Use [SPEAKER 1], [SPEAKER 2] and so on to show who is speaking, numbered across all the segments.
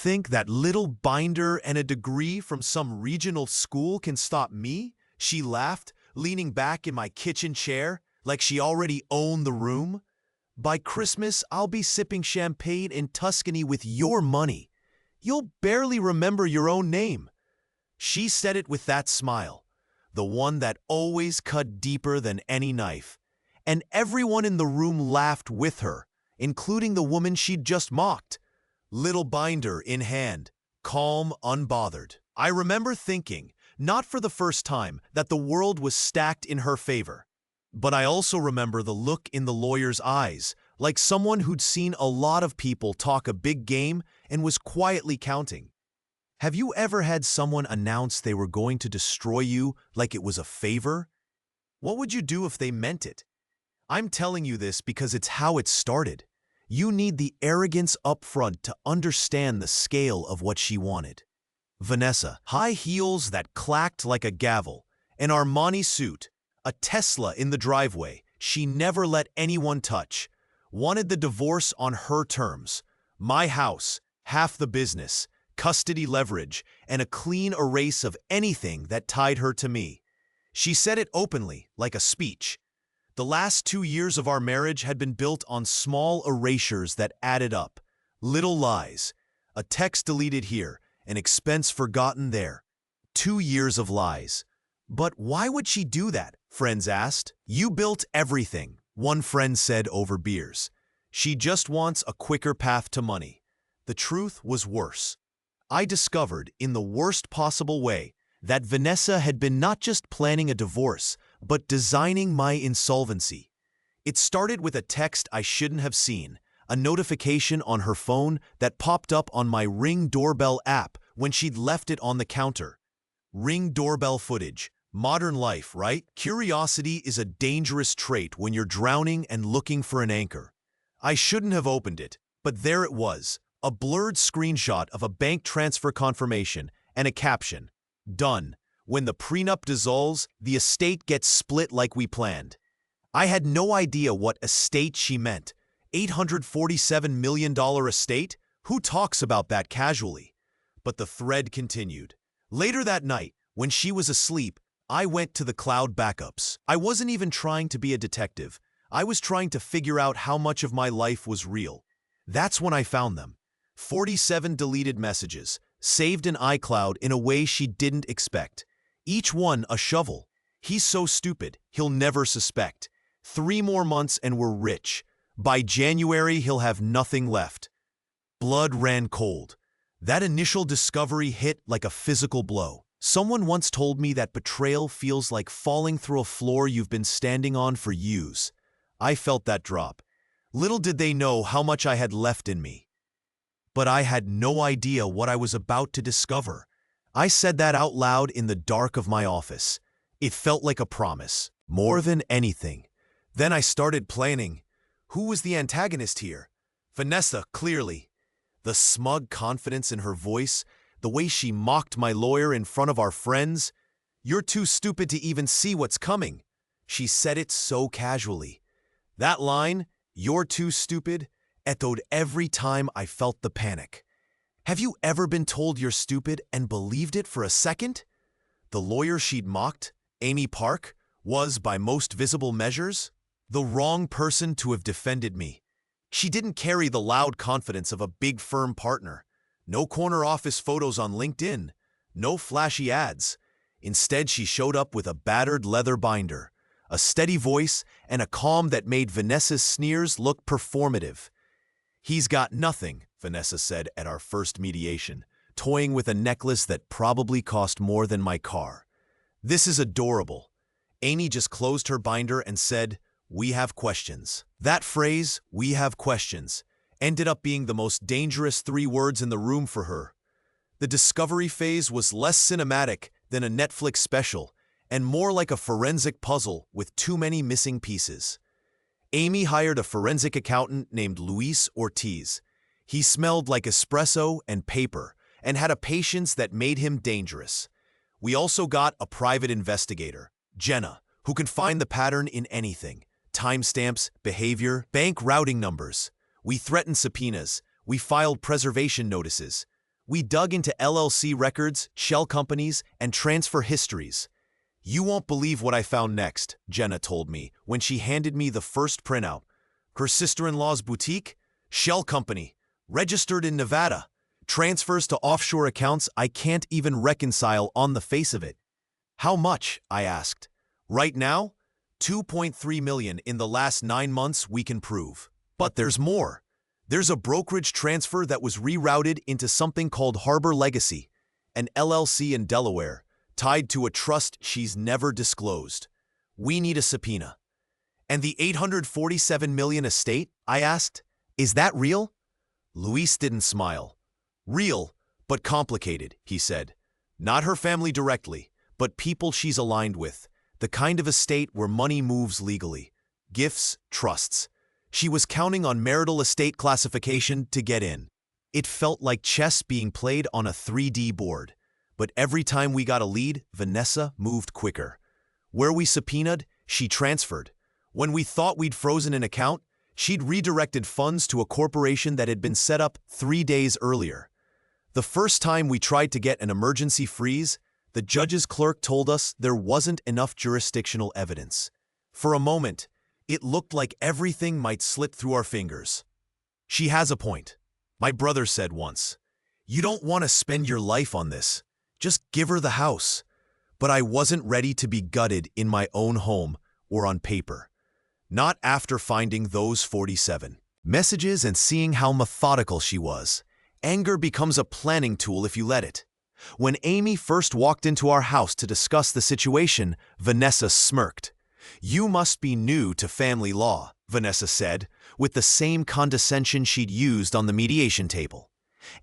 [SPEAKER 1] think that little binder and a degree from some regional school can stop me? She laughed, leaning back in my kitchen chair like she already owned the room. By Christmas, I'll be sipping champagne in Tuscany with your money. You'll barely remember your own name. She said it with that smile, the one that always cut deeper than any knife. And everyone in the room laughed with her, including the woman she'd just mocked. Little binder in hand, calm, unbothered. I remember thinking, not for the first time, that the world was stacked in her favor. But I also remember the look in the lawyer's eyes, like someone who'd seen a lot of people talk a big game and was quietly counting. Have you ever had someone announce they were going to destroy you like it was a favor? What would you do if they meant it? I'm telling you this because it's how it started. You need the arrogance up front to understand the scale of what she wanted. Vanessa, high heels that clacked like a gavel, an Armani suit, a Tesla in the driveway she never let anyone touch, wanted the divorce on her terms. My house, half the business, custody leverage, and a clean erase of anything that tied her to me. She said it openly, like a speech. The last 2 years of our marriage had been built on small erasures that added up. Little lies, a text deleted here, an expense forgotten there. 2 years of lies. But why would she do that? Friends asked. You built everything, one friend said over beers. She just wants a quicker path to money. The truth was worse. I discovered, in the worst possible way, that Vanessa had been not just planning a divorce, but designing my insolvency. It started with a text I shouldn't have seen, a notification on her phone that popped up on my Ring doorbell app when she'd left it on the counter. Ring doorbell footage. Modern life, right? Curiosity is a dangerous trait when you're drowning and looking for an anchor. I shouldn't have opened it, but there it was, a blurred screenshot of a bank transfer confirmation and a caption. Done. When the prenup dissolves, the estate gets split like we planned. I had no idea what estate she meant. $847 million estate? Who talks about that casually? But the thread continued. Later that night, when she was asleep, I went to the cloud backups. I wasn't even trying to be a detective. I was trying to figure out how much of my life was real. That's when I found them. 47 deleted messages, saved in iCloud in a way she didn't expect. Each one a shovel. He's so stupid, he'll never suspect. 3 more months and we're rich. By January, he'll have nothing left. Blood ran cold. That initial discovery hit like a physical blow. Someone once told me that betrayal feels like falling through a floor you've been standing on for years. I felt that drop. Little did they know how much I had left in me. But I had no idea what I was about to discover. I said that out loud in the dark of my office. It felt like a promise, more than anything. Then I started planning. Who was the antagonist here? Vanessa, clearly. The smug confidence in her voice, the way she mocked my lawyer in front of our friends. You're too stupid to even see what's coming. She said it so casually. That line, you're too stupid, echoed every time I felt the panic. Have you ever been told you're stupid and believed it for a second? The lawyer she'd mocked, Amy Park, was, by most visible measures, the wrong person to have defended me. She didn't carry the loud confidence of a big firm partner. No corner office photos on LinkedIn, no flashy ads. Instead, she showed up with a battered leather binder, a steady voice, and a calm that made Vanessa's sneers look performative. He's got nothing, Vanessa said at our first mediation, toying with a necklace that probably cost more than my car. This is adorable. Amy just closed her binder and said, "We have questions." That phrase, "we have questions," ended up being the most dangerous 3 words in the room for her. The discovery phase was less cinematic than a Netflix special and more like a forensic puzzle with too many missing pieces. Amy hired a forensic accountant named Luis Ortiz. He smelled like espresso and paper and had a patience that made him dangerous. We also got a private investigator, Jenna, who can find the pattern in anything: timestamps, behavior, bank routing numbers. We threatened subpoenas. We filed preservation notices. We dug into LLC records, shell companies, and transfer histories. "You won't believe what I found next," Jenna told me when she handed me the first printout. Her sister-in-law's boutique? Shell company. Registered in Nevada. Transfers to offshore accounts I can't even reconcile on the face of it. "How much?" I asked. "Right now? 2.3 million in the last 9 months we can prove. But there's more. There's a brokerage transfer that was rerouted into something called Harbor Legacy, an LLC in Delaware, tied to a trust she's never disclosed. We need a subpoena." "And the 847 million estate?" I asked. "Is that real?" Luis didn't smile. "Real, but complicated," he said. "Not her family directly, but people she's aligned with. The kind of estate where money moves legally. Gifts, trusts. She was counting on marital estate classification to get in. It felt like chess being played on a 3D board. But every time we got a lead, Vanessa moved quicker. Where we subpoenaed, she transferred. When we thought we'd frozen an account, she'd redirected funds to a corporation that had been set up 3 days earlier. The first time we tried to get an emergency freeze, the judge's clerk told us there wasn't enough jurisdictional evidence. For a moment, it looked like everything might slip through our fingers. "She has a point," my brother said once. "You don't want to spend your life on this. Just give her the house." But I wasn't ready to be gutted in my own home or on paper. Not after finding those 47 messages and seeing how methodical she was. Anger becomes a planning tool if you let it. When Amy first walked into our house to discuss the situation, Vanessa smirked. "You must be new to family law," Vanessa said, with the same condescension she'd used on the mediation table.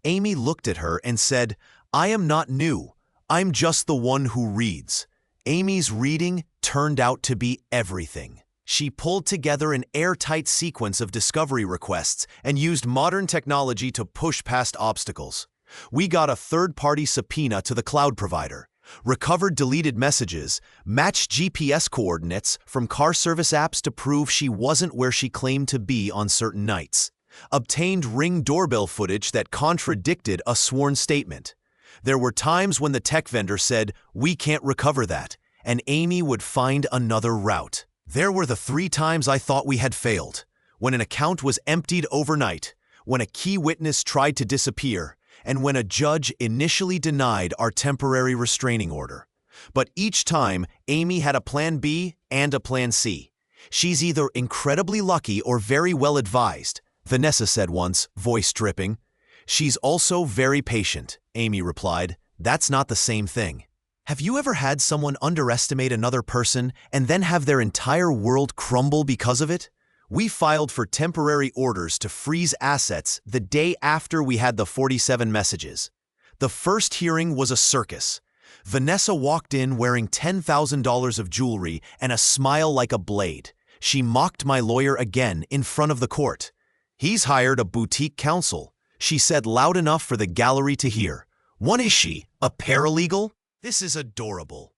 [SPEAKER 1] Amy looked at her and said, "I am not new. I'm just the one who reads." Amy's reading turned out to be everything. She pulled together an airtight sequence of discovery requests and used modern technology to push past obstacles. We got a third-party subpoena to the cloud provider, recovered deleted messages, matched GPS coordinates from car service apps to prove she wasn't where she claimed to be on certain nights, obtained Ring doorbell footage that contradicted a sworn statement. There were times when the tech vendor said, "We can't recover that," and Amy would find another route. There were the 3 times I thought we had failed, when an account was emptied overnight, when a key witness tried to disappear, and when a judge initially denied our temporary restraining order. But each time, Amy had a plan B and a plan C. "She's either incredibly lucky or very well advised," Vanessa said once, voice dripping. "She's also very patient," Amy replied. "That's not the same thing." Have you ever had someone underestimate another person and then have their entire world crumble because of it? We filed for temporary orders to freeze assets the day after we had the 47 messages. The first hearing was a circus. Vanessa walked in wearing $10,000 of jewelry and a smile like a blade. She mocked my lawyer again in front of the court. "He's hired a boutique counsel," she said loud enough for the gallery to hear. "What is she, a paralegal? This is adorable."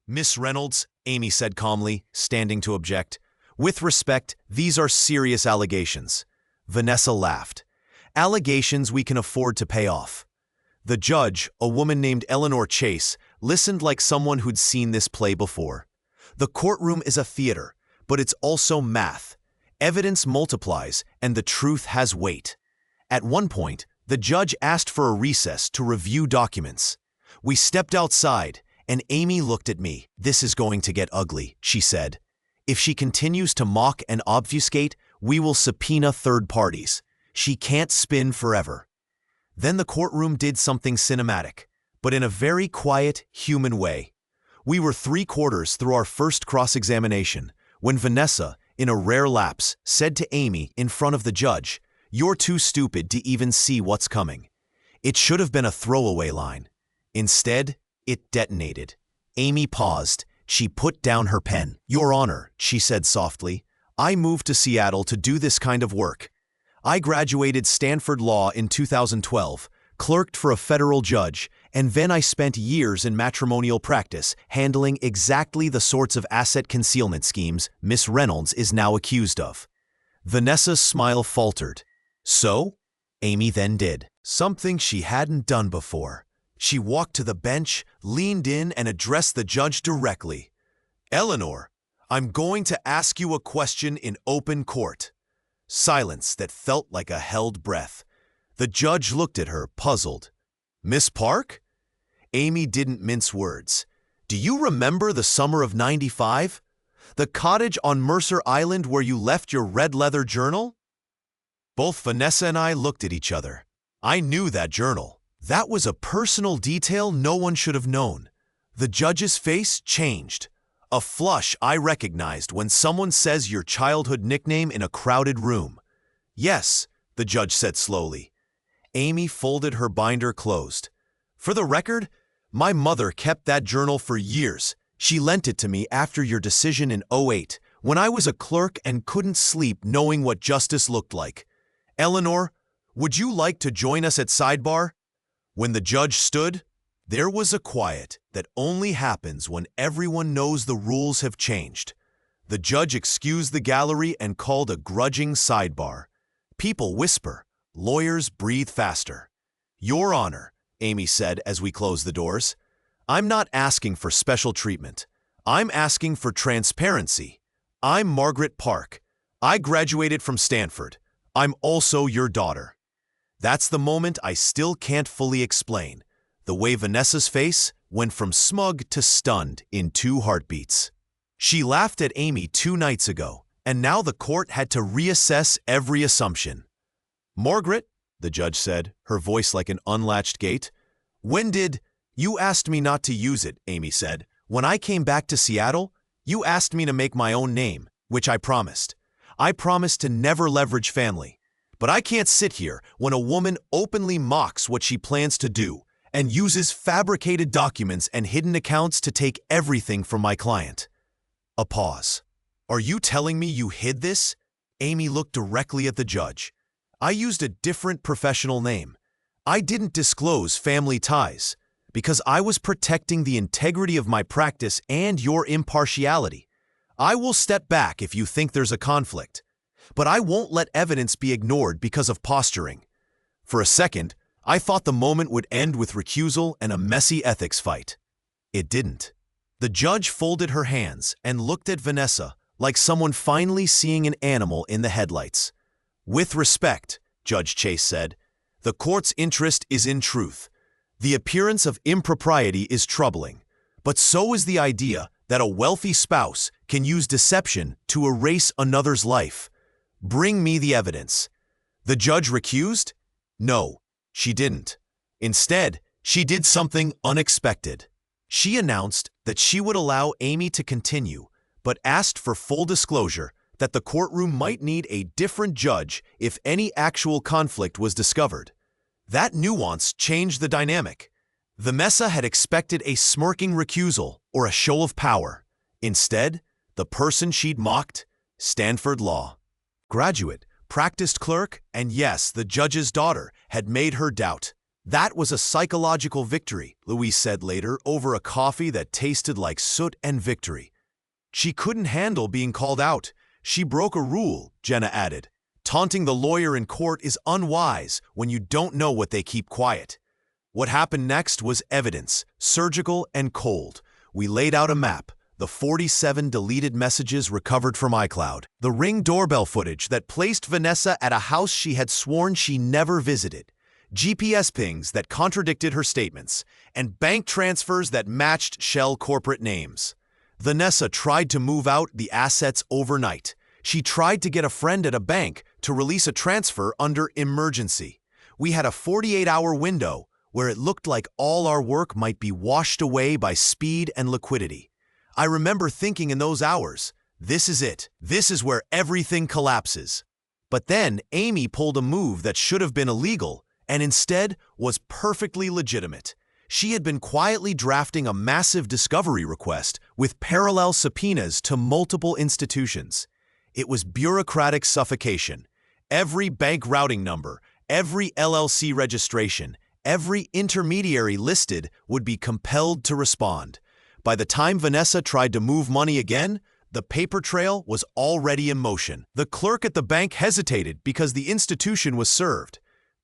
[SPEAKER 1] "Miss Reynolds," Amy said calmly, standing to object. "With respect, these are serious allegations." Vanessa laughed. "Allegations we can afford to pay off." The judge, a woman named Eleanor Chase, listened like someone who'd seen this play before. The courtroom is a theater, but it's also math. Evidence multiplies, and the truth has weight. At one point, the judge asked for a recess to review documents. We stepped outside, and Amy looked at me. "This is going to get ugly," she said. "If she continues to mock and obfuscate, we will subpoena third parties. She can't spin forever." Then the courtroom did something cinematic, but in a very quiet, human way. We were 3/4 through our first cross-examination when Vanessa, in a rare lapse, said to Amy in front of the judge, "You're too stupid to even see what's coming." It should have been a throwaway line. Instead, it detonated. Amy paused. She put down her pen. "Your Honor," she said softly, "I moved to Seattle to do this kind of work. I graduated Stanford Law in 2012, clerked for a federal judge, and then I spent years in matrimonial practice handling exactly the sorts of asset concealment schemes Miss Reynolds is now accused of." Vanessa's smile faltered. "So? Amy then did something she hadn't done before. She walked to the bench, leaned in, and addressed the judge directly. "Eleanor, I'm going to ask you a question in open court." Silence that felt like a held breath. The judge looked at her, puzzled. "Miss Park?" Amy didn't mince words. "Do you remember the summer of '95? The cottage on Mercer Island where you left your red leather journal?" Both Vanessa and I looked at each other. I knew that journal. That was a personal detail no one should have known. The judge's face changed. A flush I recognized when someone says your childhood nickname in a crowded room. "Yes," the judge said slowly. Amy folded her binder closed. "For the record, my mother kept that journal for years. She lent it to me after your decision in '08, when I was a clerk and couldn't sleep knowing what justice looked like. Eleanor, would you like to join us at sidebar?" When the judge stood, there was a quiet that only happens when everyone knows the rules have changed. The judge excused the gallery and called a grudging sidebar. People whisper. Lawyers breathe faster. "Your Honor," Amy said as we closed the doors, "I'm not asking for special treatment. I'm asking for transparency. I'm Margaret Park. I graduated from Stanford. I'm also your daughter." That's the moment I still can't fully explain. The way Vanessa's face went from smug to stunned in 2 heartbeats. She laughed at Amy 2 nights ago, and now the court had to reassess every assumption. "Margaret," the judge said, her voice like an unlatched gate. "When did—" "You asked me not to use it," Amy said. "When I came back to Seattle, you asked me to make my own name, which I promised. I promised to never leverage family. But I can't sit here when a woman openly mocks what she plans to do and uses fabricated documents and hidden accounts to take everything from my client." A pause. "Are you telling me you hid this?" Amy looked directly at the judge. "I used a different professional name. I didn't disclose family ties because I was protecting the integrity of my practice and your impartiality. I will step back if you think there's a conflict, but I won't let evidence be ignored because of posturing." For a second, I thought the moment would end with recusal and a messy ethics fight. It didn't. The judge folded her hands and looked at Vanessa like someone finally seeing an animal in the headlights. "With respect," Judge Chase said, "the court's interest is in truth. The appearance of impropriety is troubling, but so is the idea that a wealthy spouse can use deception to erase another's life. Bring me the evidence." The judge recused? No, she didn't. Instead, she did something unexpected. She announced that she would allow Amy to continue, but asked for full disclosure that the courtroom might need a different judge if any actual conflict was discovered. That nuance changed the dynamic. Vanessa had expected a smirking recusal or a show of power. Instead, the person she'd mocked, Stanford Law. Graduate, practiced clerk, and yes, the judge's daughter, had made her doubt. That was a psychological victory, Louise said later, over a coffee that tasted like soot and victory. She couldn't handle being called out. She broke a rule, Jenna added. Taunting the lawyer in court is unwise when you don't know what they keep quiet. What happened next was evidence, surgical and cold. We laid out a map, the 47 deleted messages recovered from iCloud, the Ring doorbell footage that placed Vanessa at a house she had sworn she never visited, GPS pings that contradicted her statements, and bank transfers that matched shell corporate names. Vanessa tried to move out the assets overnight. She tried to get a friend at a bank to release a transfer under emergency. We had a 48-hour window where it looked like all our work might be washed away by speed and liquidity. I remember thinking in those hours, this is it. This is where everything collapses. But then Amy pulled a move that should have been illegal and instead was perfectly legitimate. She had been quietly drafting a massive discovery request with parallel subpoenas to multiple institutions. It was bureaucratic suffocation. Every bank routing number, every LLC registration, every intermediary listed would be compelled to respond. By the time Vanessa tried to move money again, the paper trail was already in motion. The clerk at the bank hesitated because the institution was served.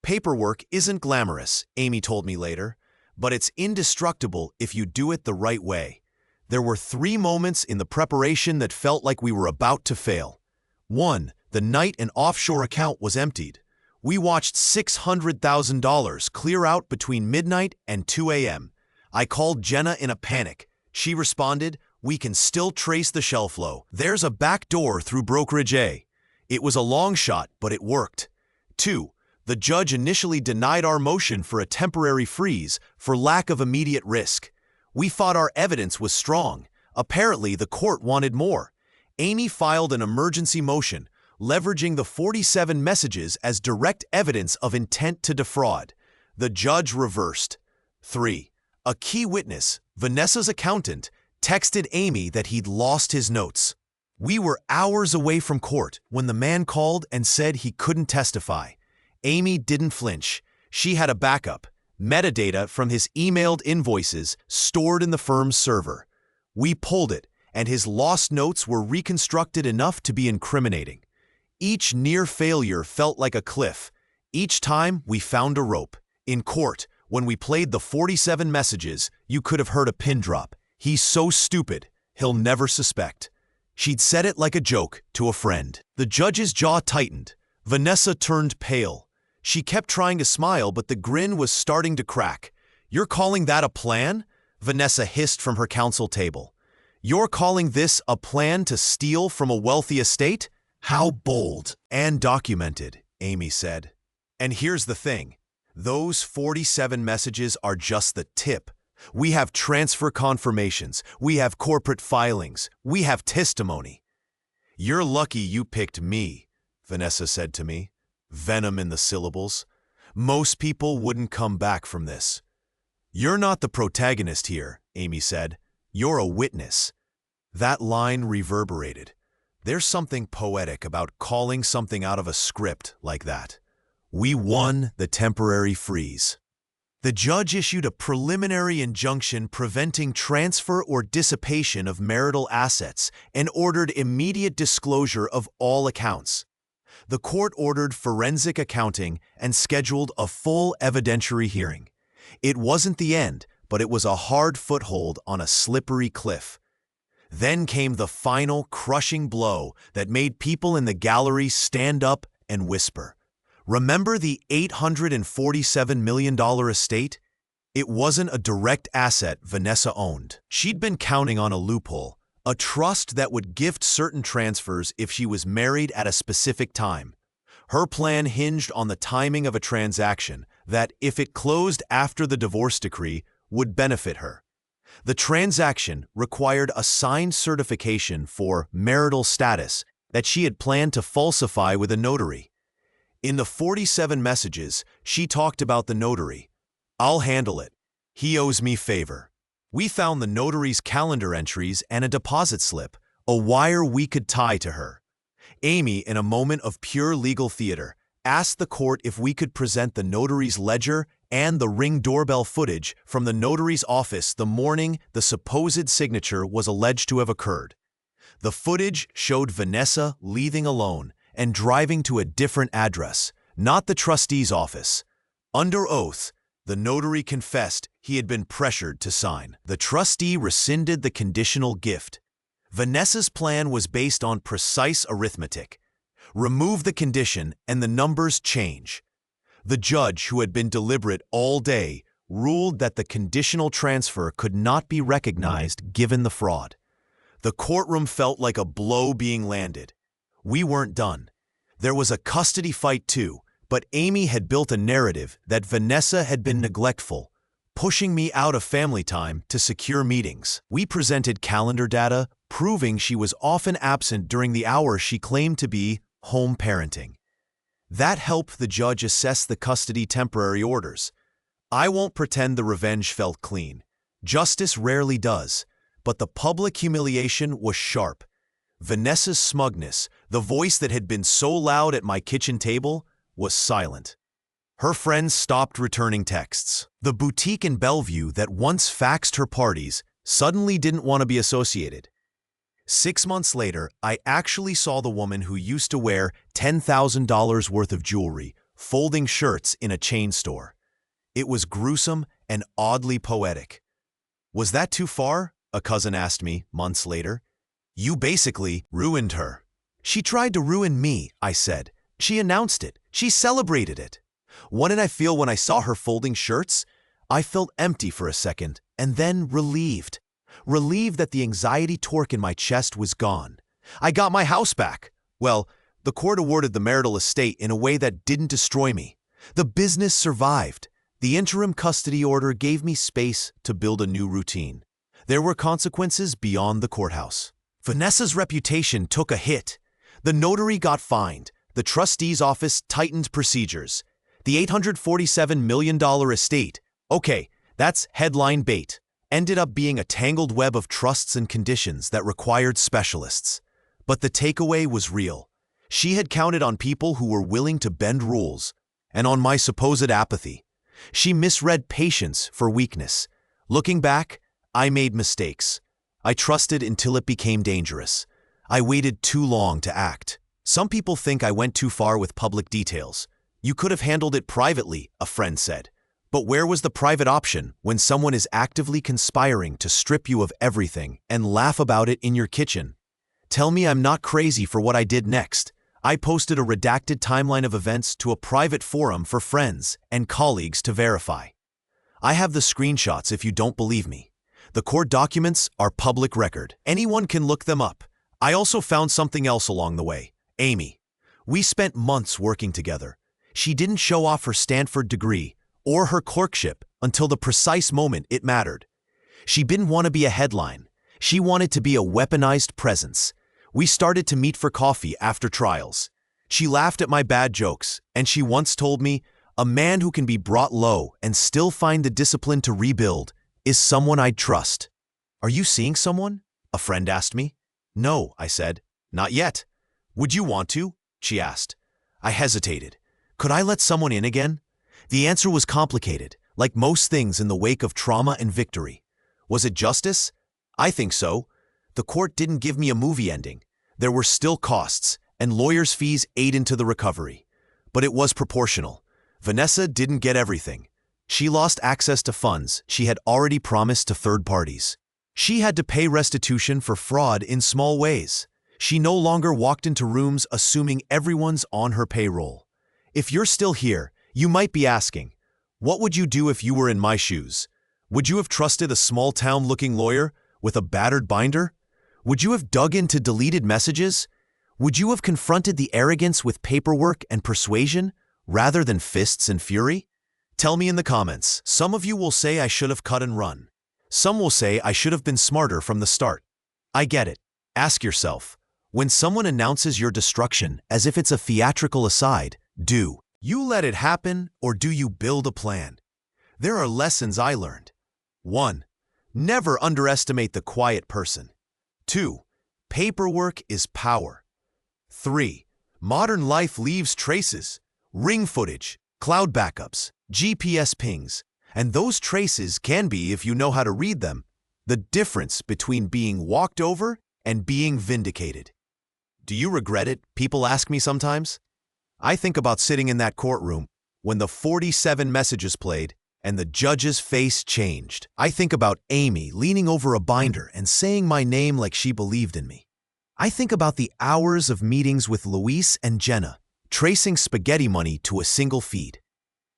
[SPEAKER 1] Paperwork isn't glamorous, Amy told me later, but it's indestructible if you do it the right way. There were 3 moments in the preparation that felt like we were about to fail. 1. The night an offshore account was emptied. We watched $600,000 clear out between midnight and 2 a.m. I called Jenna in a panic. She responded, "We can still trace the shell flow. There's a back door through brokerage A." It was a long shot, but it worked. 2. The judge initially denied our motion for a temporary freeze for lack of immediate risk. We thought our evidence was strong. Apparently, the court wanted more. Amy filed an emergency motion, leveraging the 47 messages as direct evidence of intent to defraud. The judge reversed. 3. A key witness, Vanessa's accountant, texted Amy that he'd lost his notes. We were hours away from court when the man called and said he couldn't testify. Amy didn't flinch. She had a backup, metadata from his emailed invoices stored in the firm's server. We pulled it, and his lost notes were reconstructed enough to be incriminating. Each near failure felt like a cliff. Each time we found a rope. In court, when we played the 47 messages, you could have heard a pin drop. "He's so stupid, he'll never suspect." She'd said it like a joke to a friend. The judge's jaw tightened. Vanessa turned pale. She kept trying to smile, but the grin was starting to crack. "You're calling that a plan?" Vanessa hissed from her counsel table. "You're calling this a plan to steal from a wealthy estate? How bold and documented," Amy said. And here's the thing. Those 47 messages are just the tip. We have transfer confirmations. We have corporate filings. We have testimony. "You're lucky you picked me," Vanessa said to me. Venom in the syllables. "Most people wouldn't come back from this." "You're not the protagonist here," Amy said. "You're a witness." That line reverberated. There's something poetic about calling something out of a script like that. We won the temporary freeze. The judge issued a preliminary injunction preventing transfer or dissipation of marital assets and ordered immediate disclosure of all accounts. The court ordered forensic accounting and scheduled a full evidentiary hearing. It wasn't the end, but it was a hard foothold on a slippery cliff. Then came the final crushing blow that made people in the gallery stand up and whisper. Remember the $847 million estate? It wasn't a direct asset Vanessa owned. She'd been counting on a loophole, a trust that would gift certain transfers if she was married at a specific time. Her plan hinged on the timing of a transaction that, if it closed after the divorce decree, would benefit her. The transaction required a signed certification for marital status that she had planned to falsify with a notary. In the 47 messages, she talked about the notary. "I'll handle it. He owes me favor." We found the notary's calendar entries and a deposit slip, a wire we could tie to her. Amy, in a moment of pure legal theater, asked the court if we could present the notary's ledger and the Ring doorbell footage from the notary's office the morning the supposed signature was alleged to have occurred. The footage showed Vanessa leaving alone and driving to a different address, not the trustee's office. Under oath, the notary confessed he had been pressured to sign. The trustee rescinded the conditional gift. Vanessa's plan was based on precise arithmetic. Remove the condition and the numbers change. The judge, who had been deliberate all day, ruled that the conditional transfer could not be recognized given the fraud. The courtroom felt like a blow being landed. We weren't done. There was a custody fight too, but Amy had built a narrative that Vanessa had been neglectful, pushing me out of family time to secure meetings. We presented calendar data proving she was often absent during the hours she claimed to be home parenting. That helped the judge assess the custody temporary orders. I won't pretend the revenge felt clean. Justice rarely does, but the public humiliation was sharp. Vanessa's smugness, the voice that had been so loud at my kitchen table, was silent. Her friends stopped returning texts. The boutique in Bellevue that once faxed her parties suddenly didn't want to be associated. 6 months later, I actually saw the woman who used to wear $10,000 worth of jewelry folding shirts in a chain store. It was gruesome and oddly poetic. "Was that too far?" a cousin asked me months later. "You basically ruined her." "She tried to ruin me," I said. "She announced it. She celebrated it." What did I feel when I saw her folding shirts? I felt empty for a second, and then relieved. Relieved that the anxiety torque in my chest was gone. I got my house back. Well, the court awarded the marital estate in a way that didn't destroy me. The business survived. The interim custody order gave me space to build a new routine. There were consequences beyond the courthouse. Vanessa's reputation took a hit. The notary got fined. The trustee's office tightened procedures. The $847 million estate, okay, that's headline bait, ended up being a tangled web of trusts and conditions that required specialists. But the takeaway was real. She had counted on people who were willing to bend rules, and on my supposed apathy. She misread patience for weakness. Looking back, I made mistakes. I trusted until it became dangerous. I waited too long to act. Some people think I went too far with public details. "You could have handled it privately," a friend said. But where was the private option when someone is actively conspiring to strip you of everything and laugh about it in your kitchen? Tell me I'm not crazy for what I did next. I posted a redacted timeline of events to a private forum for friends and colleagues to verify. I have the screenshots if you don't believe me. The court documents are public record. Anyone can look them up. I also found something else along the way. Amy. We spent months working together. She didn't show off her Stanford degree or her clerkship until the precise moment it mattered. She didn't want to be a headline. She wanted to be a weaponized presence. We started to meet for coffee after trials. She laughed at my bad jokes, and she once told me, "A man who can be brought low and still find the discipline to rebuild is someone I'd trust." "Are you seeing someone?" a friend asked me. "No," I said. "Not yet." "Would you want to?" she asked. I hesitated. Could I let someone in again? The answer was complicated, like most things in the wake of trauma and victory. Was it justice? I think so. The court didn't give me a movie ending. There were still costs, and lawyers' fees ate into the recovery. But it was proportional. Vanessa didn't get everything. She lost access to funds she had already promised to third parties. She had to pay restitution for fraud in small ways. She no longer walked into rooms assuming everyone's on her payroll. If you're still here, you might be asking, what would you do if you were in my shoes? Would you have trusted a small-town-looking lawyer with a battered binder? Would you have dug into deleted messages? Would you have confronted the arrogance with paperwork and persuasion rather than fists and fury? Tell me in the comments. Some of you will say I should have cut and run. Some will say I should have been smarter from the start. I get it. Ask yourself, when someone announces your destruction as if it's a theatrical aside, do you let it happen or do you build a plan? There are lessons I learned. 1. Never underestimate the quiet person. 2. Paperwork is power. 3. Modern life leaves traces, ring footage, cloud backups, GPS pings, and those traces can be, if you know how to read them, the difference between being walked over and being vindicated. Do you regret it? People ask me sometimes. I think about sitting in that courtroom when the 47 messages played and the judge's face changed. I think about Amy leaning over a binder and saying my name like she believed in me. I think about the hours of meetings with Luis and Jenna, tracing spaghetti money to a single feed.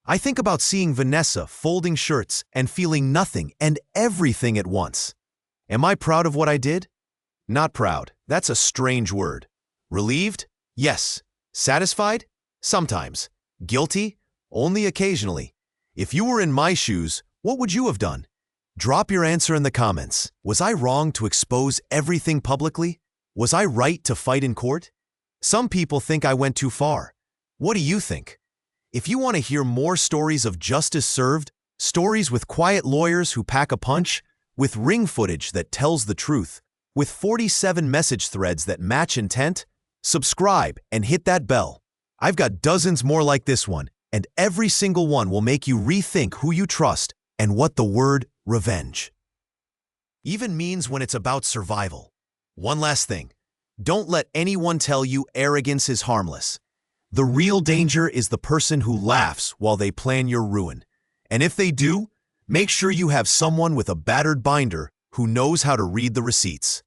[SPEAKER 1] I think about seeing Vanessa folding shirts and feeling nothing and everything at once. Am I proud of what I did? Not proud. That's a strange word. Relieved? Yes. Satisfied? Sometimes. Guilty? Only occasionally. If you were in my shoes, what would you have done? Drop your answer in the comments. Was I wrong to expose everything publicly? Was I right to fight in court? Some people think I went too far. What do you think? If you want to hear more stories of justice served, stories with quiet lawyers who pack a punch, with ring footage that tells the truth, with 47 message threads that match intent, subscribe and hit that bell. I've got dozens more like this one, and every single one will make you rethink who you trust and what the word revenge even means when it's about survival. One last thing. Don't let anyone tell you arrogance is harmless. The real danger is the person who laughs while they plan your ruin. And if they do, make sure you have someone with a battered binder who knows how to read the receipts.